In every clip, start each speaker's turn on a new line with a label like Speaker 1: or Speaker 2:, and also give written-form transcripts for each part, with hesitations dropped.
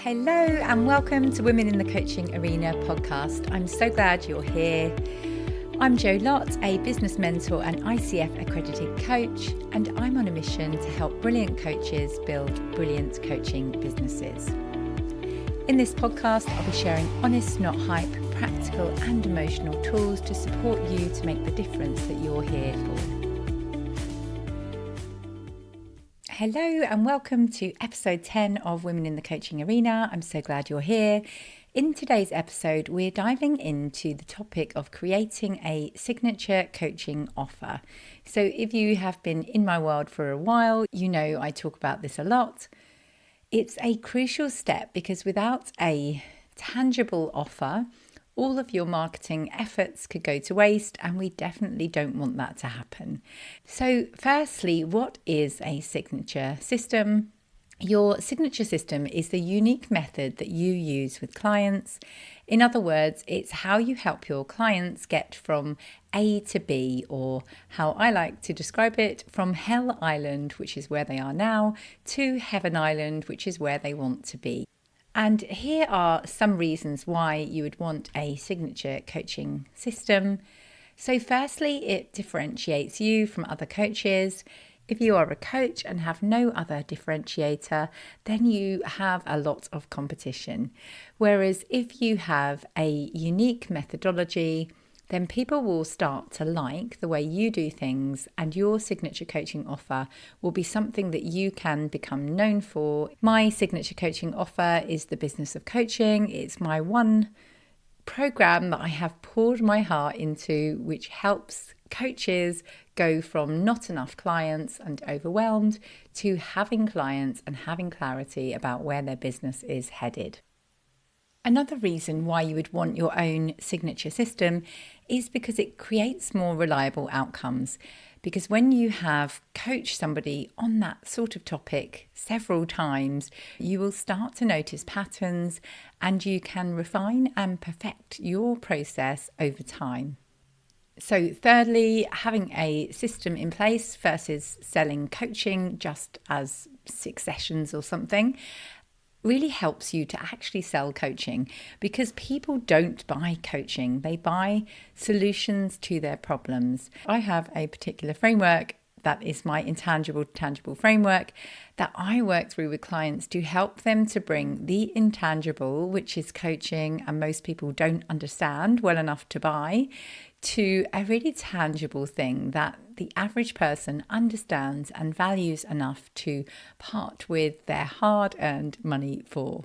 Speaker 1: Hello and welcome to Women in the Coaching Arena podcast. I'm so glad you're here. I'm Jo Lott, a business mentor and ICF-accredited coach, and I'm on a mission to help brilliant coaches build brilliant coaching businesses. In this podcast, I'll be sharing honest, not hype, practical and emotional tools to support you to make the difference that you're here for. Hello and welcome to episode 10 of Women in the Coaching Arena. I'm so glad you're here. In today's episode, we're diving into the topic of creating a signature coaching offer. So if you have been in my world for a while, you know I talk about this a lot. It's a crucial step because without a tangible offer, all of your marketing efforts could go to waste, and we definitely don't want that to happen. So firstly, what is a signature system? Your signature system is the unique method that you use with clients. In other words, it's how you help your clients get from A to B, or how I like to describe it, from Hell Island, which is where they are now, to Heaven Island, which is where they want to be. And here are some reasons why you would want a signature coaching system. So firstly, it differentiates you from other coaches. If you are a coach and have no other differentiator, then you have a lot of competition. Whereas if you have a unique methodology, then people will start to like the way you do things, and your signature coaching offer will be something that you can become known for. My signature coaching offer is the business of coaching. It's my one program that I have poured my heart into, which helps coaches go from not enough clients and overwhelmed to having clients and having clarity about where their business is headed. Another reason why you would want your own signature system is because it creates more reliable outcomes. Because when you have coached somebody on that sort of topic several times, you will start to notice patterns and you can refine and perfect your process over time. So thirdly, having a system in place versus selling coaching just as 6 sessions or something really helps you to actually sell coaching, because people don't buy coaching, they buy solutions to their problems. I have a particular framework that is my intangible tangible framework that I work through with clients to help them to bring the intangible, which is coaching and most people don't understand well enough to buy, to a really tangible thing that the average person understands and values enough to part with their hard-earned money for.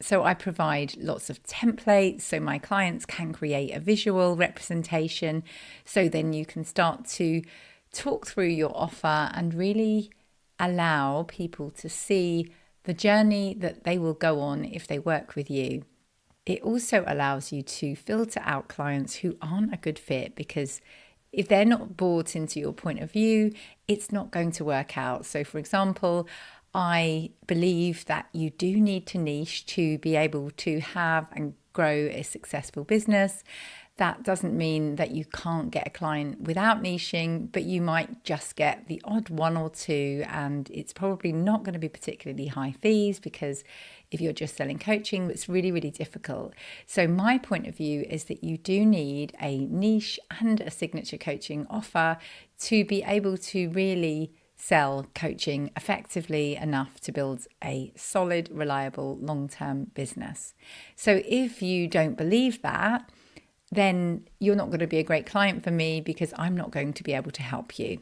Speaker 1: So I provide lots of templates so my clients can create a visual representation, so then you can start to talk through your offer and really allow people to see the journey that they will go on if they work with you. It also allows you to filter out clients who aren't a good fit, because if they're not bought into your point of view, it's not going to work out. So for example, I believe that you do need to niche to be able to have and grow a successful business. That doesn't mean that you can't get a client without niching, but you might just get the odd one or two, and it's probably not going to be particularly high fees, because if you're just selling coaching, it's really, really difficult. So my point of view is that you do need a niche and a signature coaching offer to be able to really sell coaching effectively enough to build a solid, reliable, long-term business. So if you don't believe that, then you're not going to be a great client for me, because I'm not going to be able to help you.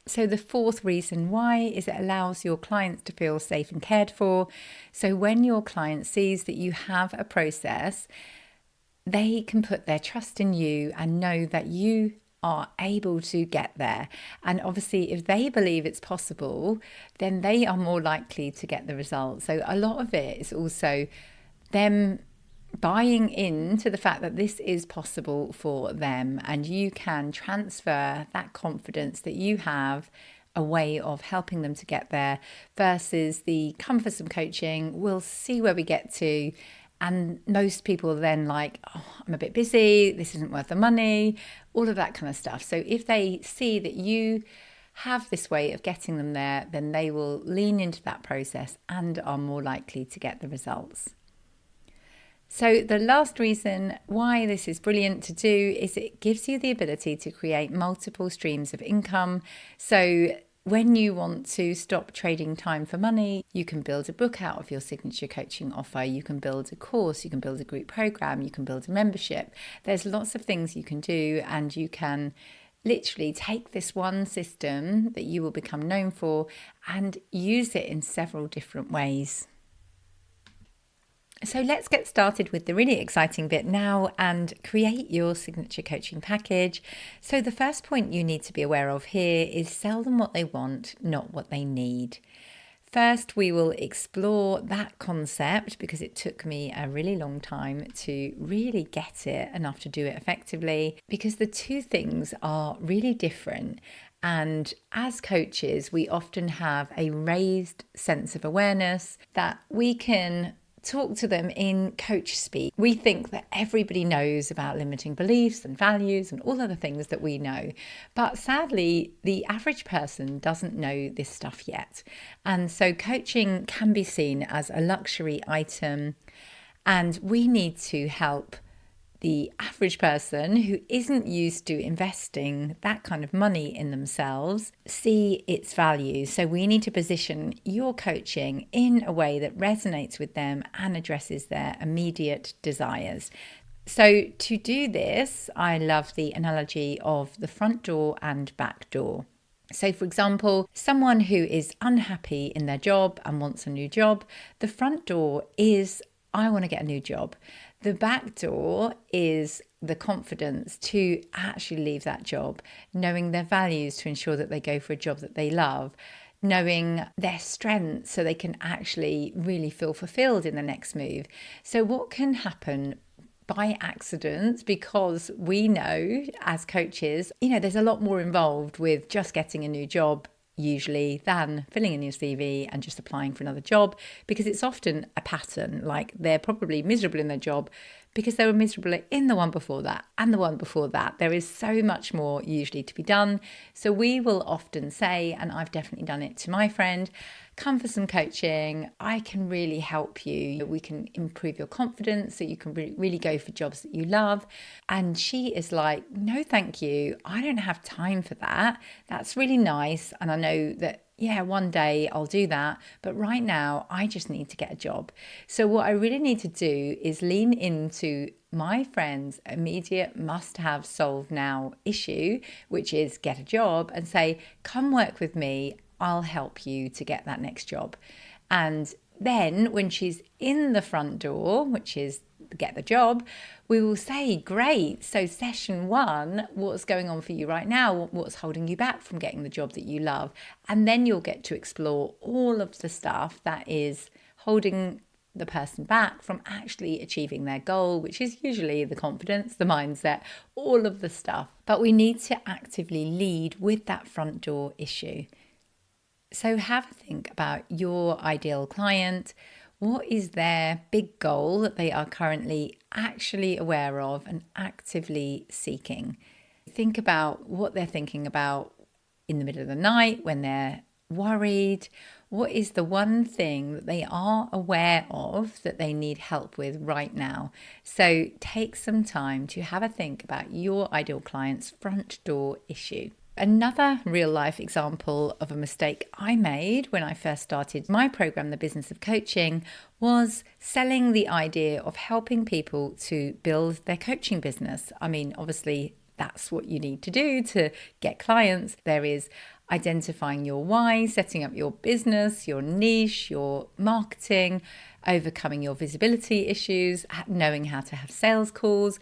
Speaker 1: So the fourth reason why is it allows your clients to feel safe and cared for. So when your client sees that you have a process, they can put their trust in you and know that you are able to get there. And obviously, if they believe it's possible, then they are more likely to get the results. So a lot of it is also them buying into the fact that this is possible for them, and you can transfer that confidence that you have a way of helping them to get there, versus the cumbersome coaching. We'll see where we get to, and most people are then like, oh, I'm a bit busy, this isn't worth the money, all of that kind of stuff. So if they see that you have this way of getting them there, then they will lean into that process and are more likely to get the results. So the last reason why this is brilliant to do is it gives you the ability to create multiple streams of income. So when you want to stop trading time for money, you can build a book out of your signature coaching offer. You can build a course, you can build a group program, you can build a membership. There's lots of things you can do, and you can literally take this one system that you will become known for and use it in several different ways. So let's get started with the really exciting bit now and create your signature coaching package. So the first point you need to be aware of here is sell them what they want, not what they need. First, we will explore that concept because it took me a really long time to really get it enough to do it effectively, because the two things are really different. And as coaches, we often have a raised sense of awareness that we can talk to them in coach speak. We think that everybody knows about limiting beliefs and values and all other things that we know. But sadly, the average person doesn't know this stuff yet. And so coaching can be seen as a luxury item, and we need to help the average person who isn't used to investing that kind of money in themselves see its value. So we need to position your coaching in a way that resonates with them and addresses their immediate desires. So to do this, I love the analogy of the front door and back door. So, for example, someone who is unhappy in their job and wants a new job, the front door is, I want to get a new job. The back door is the confidence to actually leave that job, knowing their values to ensure that they go for a job that they love, knowing their strengths so they can actually really feel fulfilled in the next move. So what can happen by accident, because we know as coaches, there's a lot more involved with just getting a new job usually than filling in your CV and just applying for another job, because it's often a pattern. Like they're probably miserable in their job because they were miserable in the one before that and the one before that. There is so much more usually to be done. So we will often say, and I've definitely done it to my friend, come for some coaching. I can really help you. We can improve your confidence so you can really go for jobs that you love. And she is like, no, thank you. I don't have time for that. That's really nice. And I know that, one day I'll do that. But right now, I just need to get a job. So what I really need to do is lean into my friend's immediate must-have solve now issue, which is get a job, and say, come work with me. I'll help you to get that next job. And then when she's in the front door, which is get the job, we will say, great. So session 1, what's going on for you right now? What's holding you back from getting the job that you love? And then you'll get to explore all of the stuff that is holding the person back from actually achieving their goal, which is usually the confidence, the mindset, all of the stuff. But we need to actively lead with that front door issue. So have a think about your ideal client. What is their big goal that they are currently actually aware of and actively seeking? Think about what they're thinking about in the middle of the night when they're worried. What is the one thing that they are aware of that they need help with right now? So take some time to have a think about your ideal client's front door issue. Another real life example of a mistake I made when I first started my program, The Business of Coaching, was selling the idea of helping people to build their coaching business. I mean, obviously, that's what you need to do to get clients. There is identifying your why, setting up your business, your niche, your marketing, overcoming your visibility issues, knowing how to have sales calls,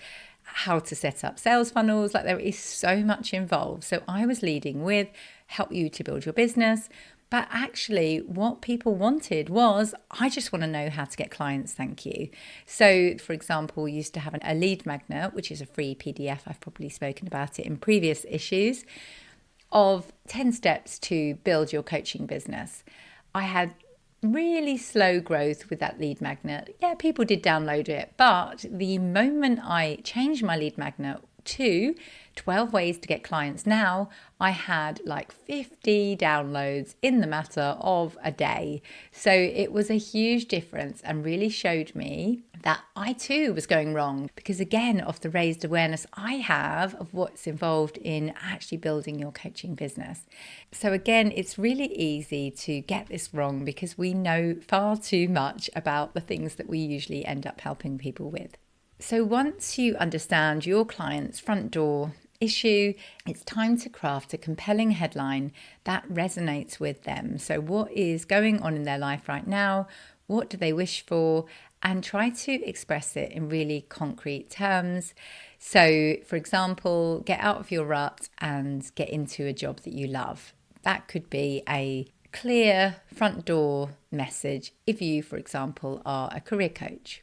Speaker 1: how to set up sales funnels. Like, there is so much involved. So I was leading with help you to build your business. But actually what people wanted was, I just want to know how to get clients, thank you. So for example, we used to have a lead magnet, which is a free PDF. I've probably spoken about it in previous issues, of 10 steps to build your coaching business. I had really slow growth with that lead magnet. Yeah, people did download it, but the moment I changed my lead magnet to 12 ways to get clients now, I had like 50 downloads in the matter of a day. So it was a huge difference and really showed me that I too was going wrong, because again, of the raised awareness I have of what's involved in actually building your coaching business. So again, it's really easy to get this wrong because we know far too much about the things that we usually end up helping people with. So once you understand your client's front door issue, it's time to craft a compelling headline that resonates with them. So what is going on in their life right now? What do they wish for? And try to express it in really concrete terms. So, for example, get out of your rut and get into a job that you love. That could be a clear front door message if you, for example, are a career coach.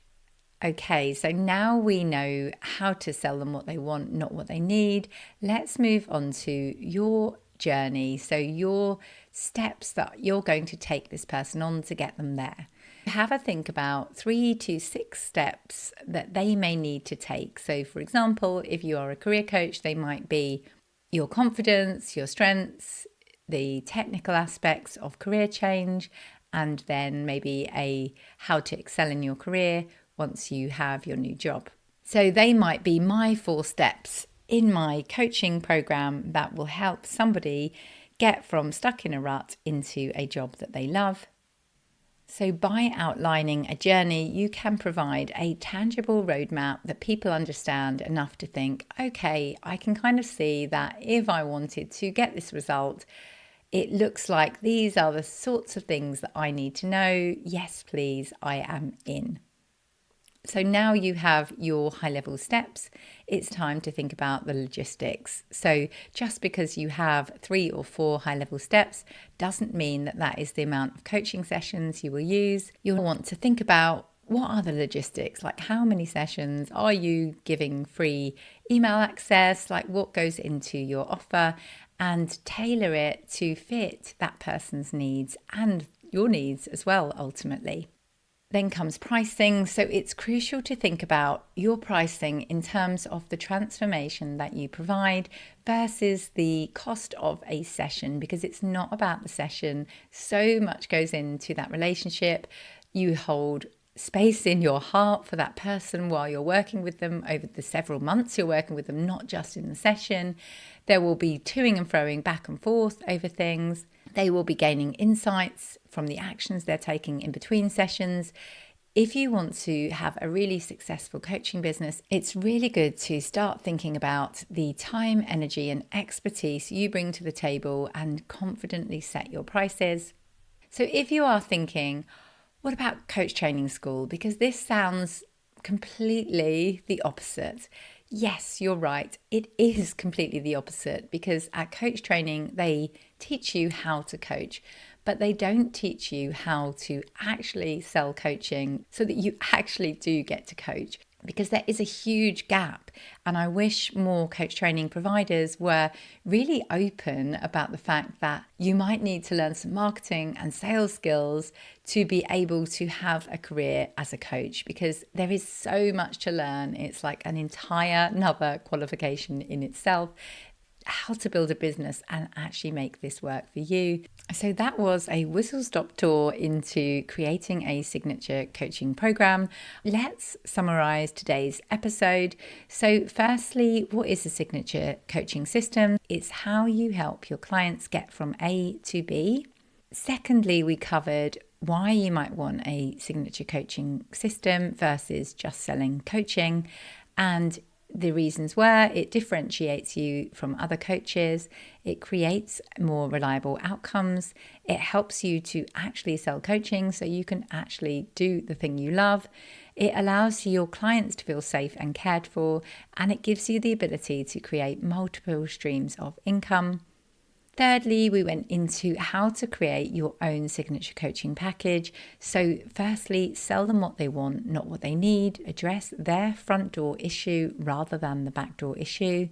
Speaker 1: Okay, so now we know how to sell them what they want, not what they need. Let's move on to your journey. So your steps that you're going to take this person on to get them there. Have a think about 3 to 6 steps that they may need to take. So for example, if you are a career coach, they might be your confidence, your strengths, the technical aspects of career change, and then maybe a how to excel in your career once you have your new job. So they might be my 4 steps in my coaching program that will help somebody get from stuck in a rut into a job that they love. So by outlining a journey, you can provide a tangible roadmap that people understand enough to think, okay, I can kind of see that if I wanted to get this result, it looks like these are the sorts of things that I need to know. Yes, please, I am in. So now you have your high-level steps, it's time to think about the logistics. So just because you have 3 or 4 high-level steps doesn't mean that that is the amount of coaching sessions you will use. You'll want to think about what are the logistics, like how many sessions, are you giving free email access, like what goes into your offer, and tailor it to fit that person's needs and your needs as well, ultimately. Then comes pricing. So it's crucial to think about your pricing in terms of the transformation that you provide versus the cost of a session, because it's not about the session. So much goes into that relationship. You hold space in your heart for that person while you're working with them over the several months you're working with them, not just in the session. There will be toing and froing back and forth over things. They will be gaining insights from the actions they're taking in between sessions. If you want to have a really successful coaching business, it's really good to start thinking about the time, energy, and expertise you bring to the table and confidently set your prices. So if you are thinking, what about coach training school? Because this sounds completely the opposite. Yes, you're right. It is completely the opposite, because at coach training, they teach you how to coach, but they don't teach you how to actually sell coaching so that you actually do get to coach, because there is a huge gap. And I wish more coach training providers were really open about the fact that you might need to learn some marketing and sales skills to be able to have a career as a coach, because there is so much to learn. It's like an entire another qualification in itself, how to build a business and actually make this work for you. So that was a whistle-stop tour into creating a signature coaching program. Let's summarize today's episode. So firstly, what is a signature coaching system? It's how you help your clients get from A to B. Secondly, we covered why you might want a signature coaching system versus just selling coaching, and the reasons were it differentiates you from other coaches, it creates more reliable outcomes, it helps you to actually sell coaching so you can actually do the thing you love, it allows your clients to feel safe and cared for, and it gives you the ability to create multiple streams of income. Thirdly, we went into how to create your own signature coaching package. So firstly, sell them what they want, not what they need. Address their front door issue rather than the back door issue.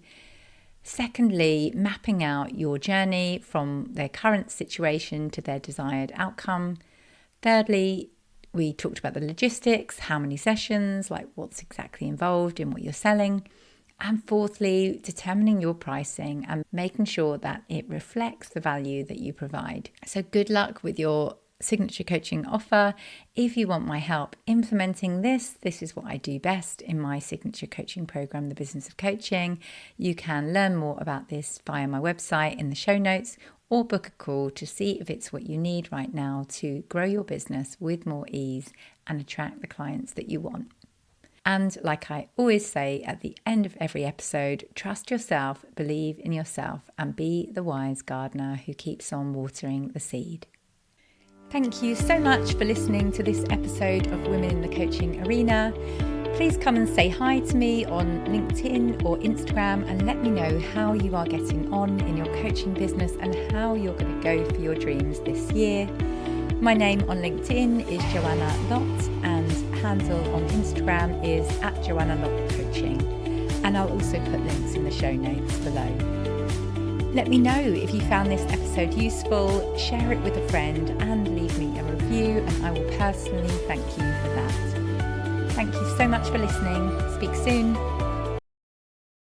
Speaker 1: Secondly, mapping out your journey from their current situation to their desired outcome. Thirdly, we talked about the logistics, how many sessions, like what's exactly involved in what you're selling. And fourthly, determining your pricing and making sure that it reflects the value that you provide. So good luck with your signature coaching offer. If you want my help implementing this is what I do best in my signature coaching program, The Business of Coaching. You can learn more about this via my website in the show notes, or book a call to see if it's what you need right now to grow your business with more ease and attract the clients that you want. And like I always say at the end of every episode, trust yourself, believe in yourself, and be the wise gardener who keeps on watering the seed. Thank you so much for listening to this episode of Women in the Coaching Arena. Please come and say hi to me on LinkedIn or Instagram and let me know how you are getting on in your coaching business and how you're going to go for your dreams this year. My name on LinkedIn is Joanna Lott and handle on Instagram is @JoannaLottCoaching. And I'll also put links in the show notes below. Let me know if you found this episode useful, share it with a friend and leave me a review, and I will personally thank you for that. Thank you so much for listening. Speak soon.